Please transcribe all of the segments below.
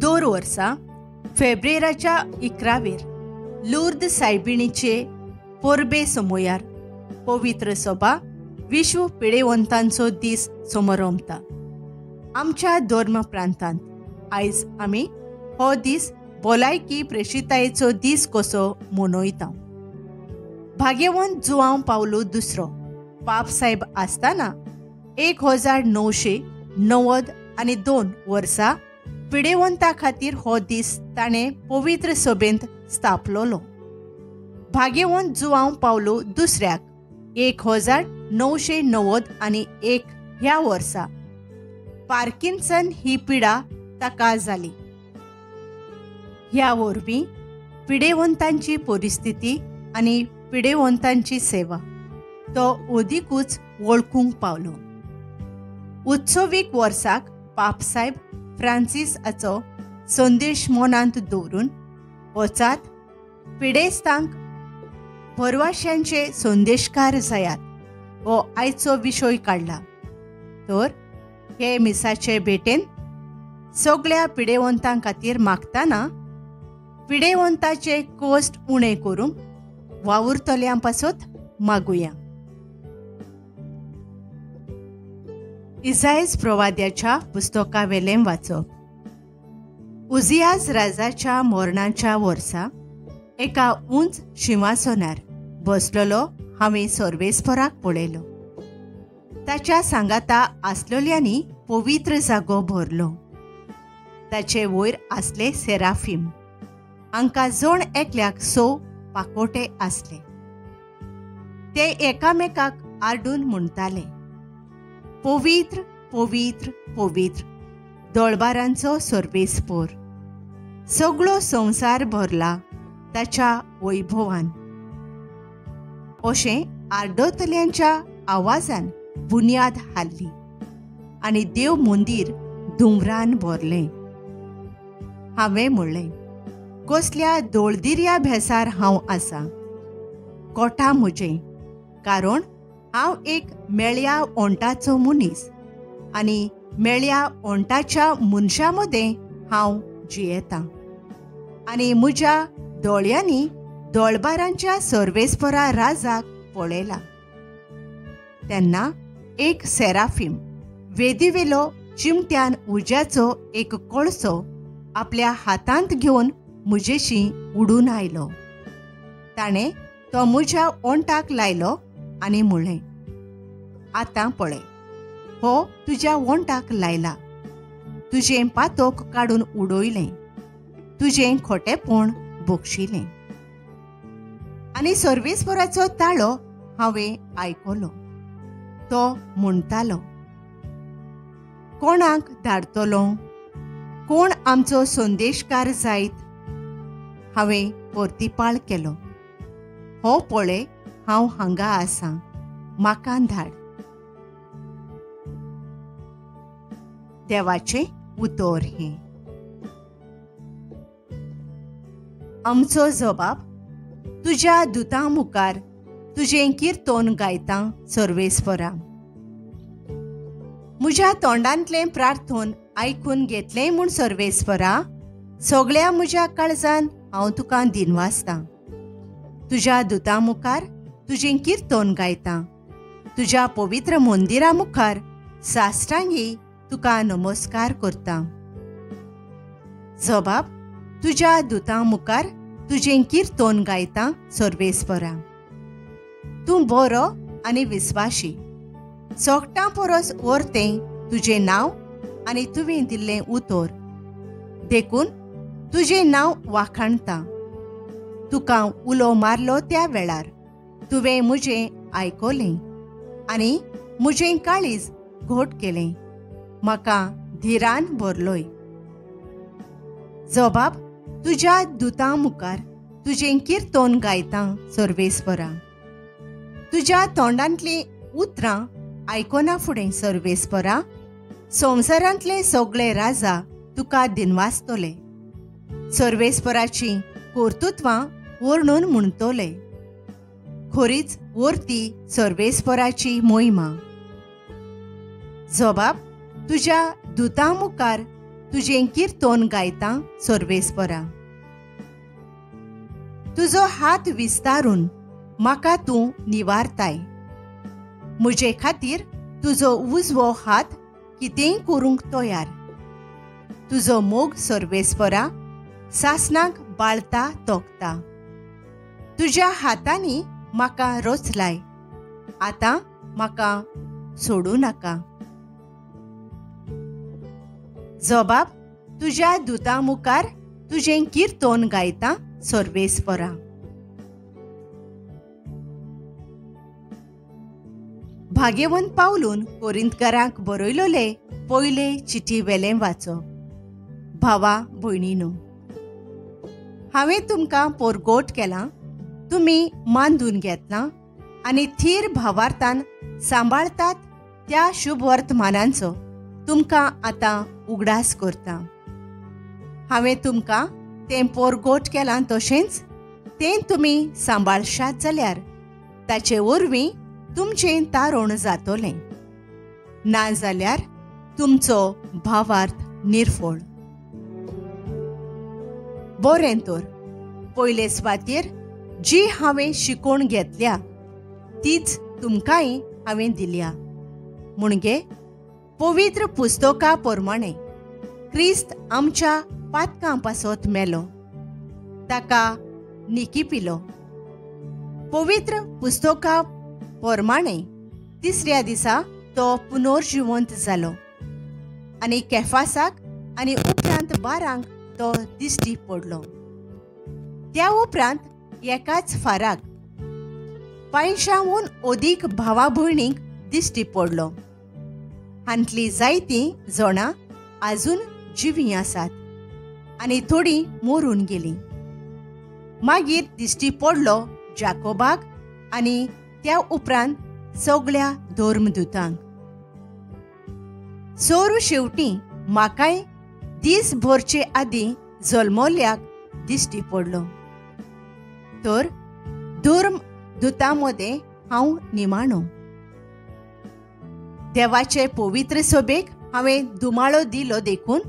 दर वर्सा फेब्रेराच्या 11वेर लुर्द सायबिणीचे परबे समोयार पवित्र सभा विश्व पिडेवंतांचो दीस समोरमता. आमच्या धर्म प्रांतांत आयज आमी हो दीस भलायकी प्रेषितायेचो दीस कसो मनयता. भाग्यवंत जुआंव पावलो दुसरो पापसाहेब आसतना 1992 वर्सा पिडेवंता खातीर हो दीस ताणें पवित्र सभेंत स्थापलोलो. भाग्यवंत जुआंव पावलो दुसऱ्याक 1991 ह्या वर्सा पार्किन्सन ही पिडा ताका जाली. ह्या वरवीं पिडेवंतांची परिस्थिती आनी पिडेवंतांची सेवा तो अदीकूच वळखूंक पावलो. उत्सवीक वर्साक पापसाहेब फ्रांसीस हाचो संदेश मनांत दवरून वचात पिडेस्तांक भरवशांचे संदेशकार जायात हो आयचो विशय काडला. तर हे मिसाचे भेटेन सगळ्या पिडेवंतां खातीर मागतना पिडेवंताचे कश्ट उणे करूंक वावुरतल्यां पासत मागुया. इसायस प्रवाद्याच्या पुस्तकावेलें वाचप. उजियास राजाच्या मरणाच्या वर्सा एका उंच शिंवासनार बसलेलो हांवें सर्वेस्पराक पळयलो. ताच्या सांगाता आसलेल्यांनी पवित्र जागो भरलो. ताचे वयर आसले सेराफीम. हांकां जण एकल्याक 6 पाकोटे आसले. ते एकामेकाक आडून म्हणटाले, पवित्र पवित्र पवित्र दोळबारांचो सर्वेस्पर. सगळो संवसार भरला ताच्या वैभवान. अशें आर्दोतल्यांच्या आवाजान बुन्याद हाल्ली आनी देव मंदीर धुंवरान भरलें. हांवें म्हणलें, कसल्या दोळदिर्या भेसार हांव आसां. कोटा म्हजें, कारण हांव एक मेळ्या ओंटाचो मनीस आनी मेळ्या ओंटाच्या मनशा मदें हांव जियेतां. आनी म्हज्या दोळ्यांनी दोळबारांच्या सर्वेस्परा राजाक पळयला. तेन्ना एक सेराफीम वेदीवेलो चिमट्यान उज्याचो एक कळसो आपल्या हातांत घेवन म्हजेशी उडून आयलो. ताणें तो म्हज्या ओंटाक लायलो आनी म्हणलें, आतां पळय, हो तुज्या ओंटाक लायला. तुजें पातोक काडून उडयलें, तुजें खोटेपण बक्षिलें. आनी सर्वेस्पराचो ताळो हांवें आयकलो. तो म्हणटालो, कोणाक धाडटलो? कोण आमचो संदेशकार जायत? हांवें परतिपाळ केलो, हो पळय, हांव हांगा आसां, म्हाका धाड. देवाचें उतर हें. आमचो जबाब तुज्या दुतां मुखार तुजें किर्तन गायतां सर्वेस्परा. म्हज्या तोंडांतलें प्रार्थन आयकून घेतलें म्हूण सर्वेस्परा, सगळ्या म्हज्या काळजान हांव तुका दिनवासतां. तुज्या दुतां मुखार तुजें किर्तन गायतां. तुज्या पवित्र मंदिरा मुखार साश्टांगी तुका नमस्कार करतां. जबाब तुज्या दुतां मुखार तुजें किर्तन गायतां सर्वेस्परा. तूं बरो आनी विस्वाशी. सोगटां परस वर्तें तुजें नांव आनी तुवें दिल्लें उतर. देखून तुजें नांव वाखाणटां. तुका उलो मारलो त्या वेळार तुवें म्हजें आयकलें आनी म्हजें काळीज घोट केलें. म्हाका धिरान भरलोय. जबाब तुज्या दुतां मुखार तुजें किर्तन गायतां सर्वेस्परा. तुज्या तोंडांतलीं उतरां आयकोना फुडें सर्वेस्परा, संवसारांतले सगळे राजा तुका दिनवासतले. सर्वेस्पराची कर्तुत्वां वर्णन म्हणटले. खरीच वर्ती सर्वेस्पराची मोहिमा. जबाब तुज्या दुतां मुखार तुजें किर्तोन गायता सर्वेस्परा. तुजो हात विस्तारून म्हाका तूं निवारताय. म्हजे खातीर तुजो उजवो हात कितेंय करूंक तयार. तुजो मोग सर्वेस्परा सासणाक बाळता तोखता. तुज्या हातांनी म्हाका रचलाय, आतां म्हाका सोडूं नाका. जबाब तुज्या दुता मुखार तुजें किर्तोन गायता सर्वेस्परा. भाग्यवंत पावलून कोरिंतकारांक बरयलोले पयले चिठी वेलें वाचप. भावा भयणीनो, हांवें तुमकां पोरगोट केलां, तुमी मांदून घेतलां आनी थीर भावार्थान सांबाळतात त्या शुभ वर्तमानांचो तुमकां आतां उगडास करता. हांवें तुमकां तें पोरगोट केलां तशेंच तें तुमी सांबाळशात जाल्यार ताचे वरवीं तुमचें तारण जातोलें, नाजाल्यार तुमचो भावार्थ निर्फळ. बरें तर, पयले सुवातेर जी हांवें शिकोवन घेतल्या तीच तुमकांय हांवें दिल्या. म्हणजे पवित्र पुस्तका प्रमाणे क्रिस्त आमच्या पातकां पासत मेलो, ताका निकिपिलो. पवित्र पुस्तका प्रमाणे तिसऱ्या दिसा तो पुनर्जिवंत जालो आनी केफासाक आनी उपरांत 12 तो दिश्टी पडलो. त्या उपरांत एकाच फाराक 500हून अदीक भावा भयणींक दिश्टी पडलो. हांतलीं जायतीं जाणां आजून जिवीं आसात आनी थोडीं मरून गेलीं. मागीर दिश्टी पडलो जाकोबाक आनी त्या उपरांत सगळ्या धर्मदूतांक. सोरू शेवटीं म्हाकाय दीसभरचे आदीं जल्मल्ल्याक दिश्टी पडलो. तर धर्मदूतां मदें हांव निमाणो. देवाचे पवित्र सभेक हांवें दुमाळो दिलो देखून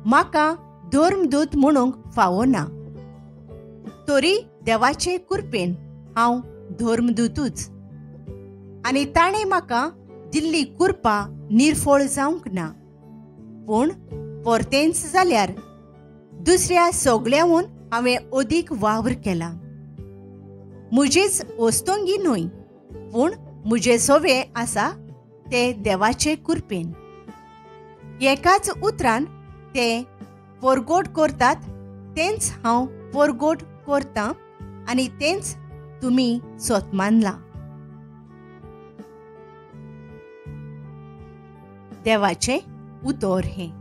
म्हाका धर्मदूत म्हणूंक फावना. तरी देवाचे कृपेन हांव धर्मदूतूच आनी ताणें म्हाका दिल्ली कृपा निर्फळ जावंक ना. पूण परतेंच जाल्यार दुसऱ्या सगळ्यांहून हांवें अदीक वावर केला. म्हजेच ओस्तोंगी न्हय, पूण म्हजे सवे आसा ते देवाचे कृपेन. एकाच उतरान ते परगोट करतात तेंच हांव परगोट करतां आनी तेंच तुमी सोतमानलां. देवाचें उतर हें.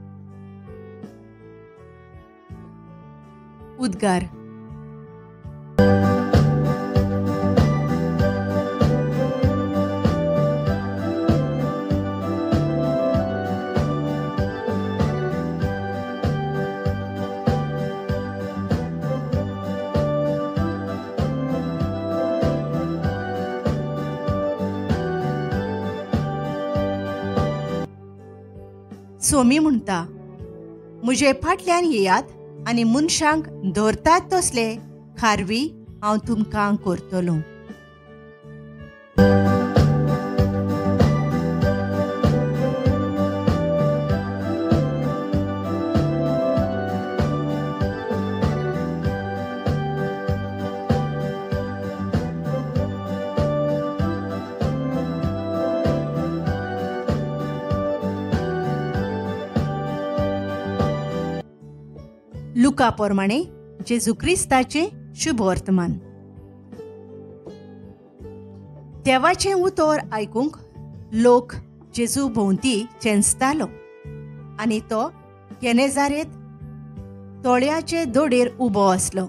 उद्गार. सोमी म्हणटा, म्हजे फाटल्यान येयात आनी मनशांक धरतात तसले खारवी हांव तुमकां करतलों. लुका प्रमाणे जेजू क्रिस्ताचे शुभ वर्तमान. देवाचें उतर आयकूंक लोक जेजू भोंवती चेंचतालो आनी तो गेनेजारेत तळ्याचे दोडेर उबो आसलो.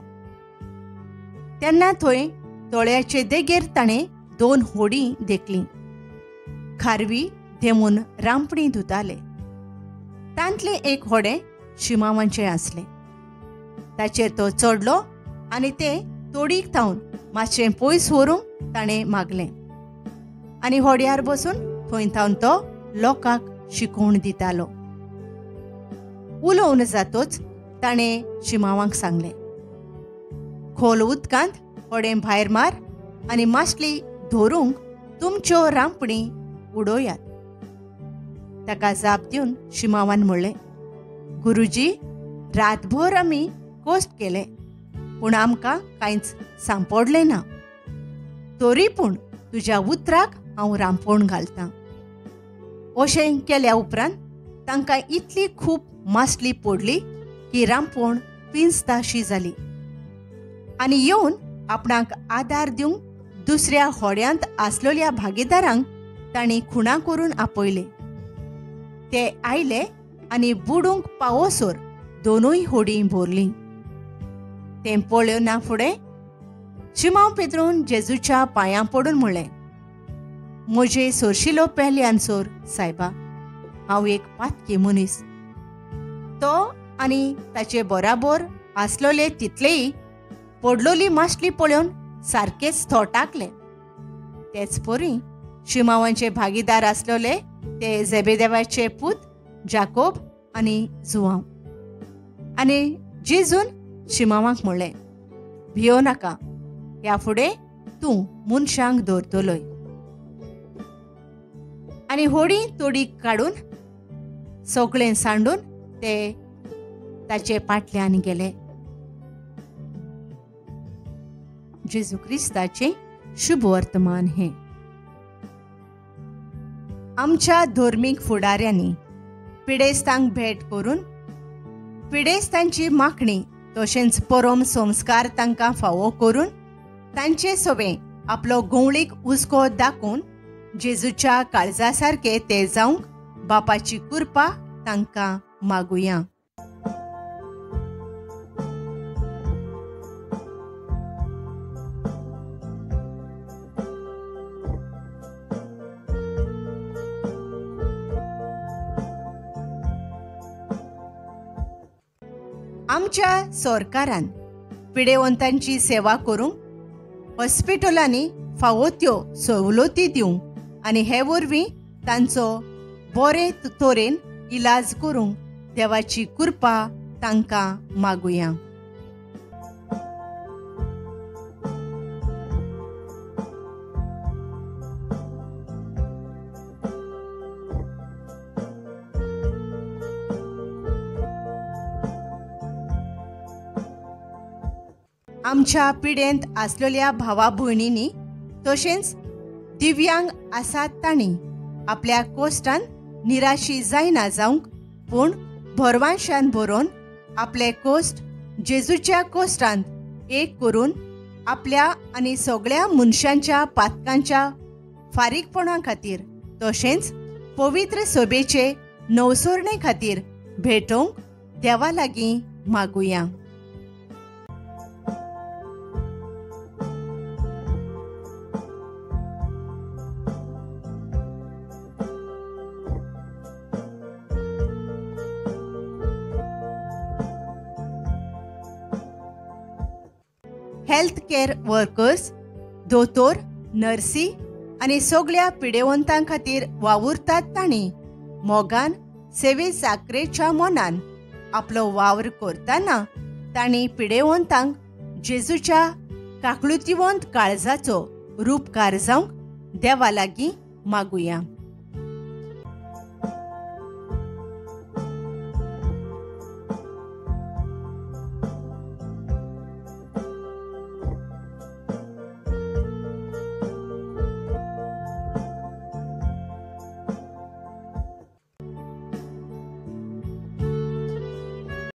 तेन्ना थंय तळ्याचे देगेर ताणें 2 होडी देखलीं. खारवी धेमून रांपणी धुताले. तांतलें एक होडें शिमावांचें आसलें. ताचेर तो चडलो आनी तें तोडीक थावन मातशें पयस व्हरूंक ताणें मागलें आनी होड्यार बसून थंय थावन तो लोकांक शिकोवण दितालो. उलोवन जातोच ताणें शिमावांक सांगलें, खोल उदकांत थोडें भायर मार आनी मासली धरूंक तुमच्यो रांपणी उडोवयात. ताका जाप दिवन शिमावान म्हणलें, गुरुजी, रातभर आमी कोस्ट केलें, पूण आमकां कांयच सांपडलें ना. तरी पूण तुज्या उतराक हांव रांपोण घालतां. अशें केल्या उपरांत तांकां इतली खूब मासली पडली की रांपोण पिंजताशी जाली. आनी येवन आपणाक आदार दिवंक दुसऱ्या होड्यांत आसलेल्या भागीदारांक तांणी खुणा करून आपयले. ते आयले आनी बुडूंक पावोसोर दोनूय होडी भरलीं. तें पळोवना फुडें शिमाव पेद्रून जेजूच्या पांयां पडून म्हणलें, म्हजे सोरशिलो पेल्यानसोर सायबा, हांव एक पातकी मनीस. तो आनी ताचे बराबर आसलोले तितलेय पडलोली मासली पळोवन सारकेच थोटाकले. तेच परी शिमावांचे भागीदार आसलोले ते जेबेदेवाचे पूत जाकोब आनी जुआंव. आनी जेजून शिमावांक म्हणलें, भियो नाका, ह्या फुडें तूं मनशांक धरतलोय. आनी होडी तोडीक काडून सगळें सांडून ते ताचे पाटल्यान गेले. जेजू क्रिस्ताचे शुभ वर्तमान हे. आमच्या धर्मीक फुडाऱ्यांनी पिडेस्तांक भेट करून पिडेस्तांची मागणी तशेंच परम संस्कार तांकां फावो करून तांचे सोबे आपलो गवळीक उस्को दाखोवन जेजूच्या काळजा सारके ते जावंक बापाची कृपा तांकां मागुया. आमच्या सरकारान पिडेवंतांची सेवा करूंक हॉस्पिटलांनी फावो त्यो सवलती दिवंक आनी हे वरवीं तांचो बरे तरेन इलाज करूंक देवाची कृपा तांकां मागुया. आमच्या पिडेंत आसलेल्या भावा भयणींनी तशेंच दिव्यांग आसात तांणी आपल्या कोश्टान निराशी जायना जावंक पूण भरवांशान भरोवन आपले कोश्ट जेजूच्या कोश्टांत एक करून आपल्या आनी सगळ्या मनशांच्या पातकांच्या फारीकपणा खातीर तशेंच पवित्र सभेचे नवसोरणे खातीर भेटोवंक देवा लागीं मागुया. हेल्थ केअर वर्कर्स, दोतोर, नर्सी आनी सगळ्या पिडेवंतां खातीर वावुरतात तांणी मोगान सेवे साकरेच्या मनान आपलो वावर करतना तांणी पिडेवंतांक जेजूच्या काकळुतीवंत काळजाचो रूपकार जावंक देवा लागीं मागुया.